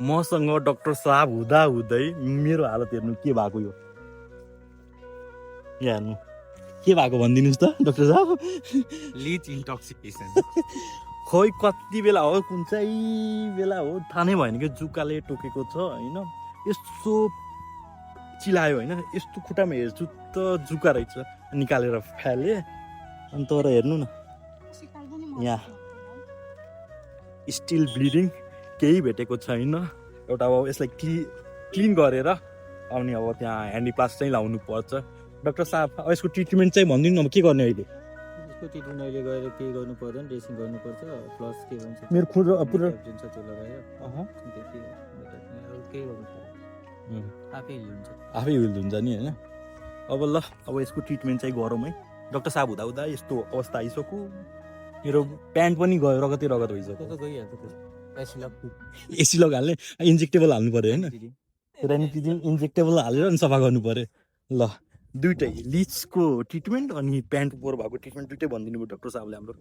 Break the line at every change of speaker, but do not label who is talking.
मसँग डाक्टर साहब हुँदा हुँदै मेरो हालत हेर्नु के भएको यो हेर्नु के भएको भनिदिनुहोस् त डाक्टर साहब
लिच इन्टक्सिकेसन
खोइ कति बेला हो कुन चाहिँ बेला हो थाहा नै भएन कि जुकाले टोकेको छ होइन यस्तो चिलायो होइन यस्तो खुट्टामा हेर्छु त जुका रहेछ निकालेर फ्याले अनि तर हेर्नु न यहाँ स्टिल ब्लिडिङ केही भेटेको छैन एउटा अब यसलाई क्लिन गरेर अनि अब त्यहाँ ह्यान्डिप्लास चाहिँ लाउनु पर्छ डाक्टर साहब अब यसको ट्रिटमेन्ट चाहिँ भनिदिनु न अब के गर्ने अहिले
यसको ट्रिटमेन्ट अहिले गएर के गर्नु पर्दैन ड्रेसिङ गर्नुपर्छ प्लस के भन्छ
मेरो खुट्टा पुरा
जुन छ त्यो लगाएर त्यति अरू केही गर्नु पर्दैन आफै हुन्छ
आफै हिल हुन्छ नि होइन अब ल अब यसको ट्रिटमेन्ट चाहिँ गरौँ है डाक्टर साहब हुँदा हुँदा यस्तो अवस्था आइसक्यो मेरो प्यान्ट पनि गयो रगतै रगत भइसक्यो
त्यो त गइहाल्छ त्यो
एसी लगाल्ने इन्जेक्टेबल हाल्नु पऱ्यो होइन रेनिटिजिन इन्जेक्टेबल हालेर अनि सफा गर्नु पऱ्यो ल दुइटै लिचको ट्रिटमेन्ट अनि प्यान्ट पोहोर भएको ट्रिटमेन्ट दुइटै भनिदिनु भयो डाक्टर साहबले हाम्रो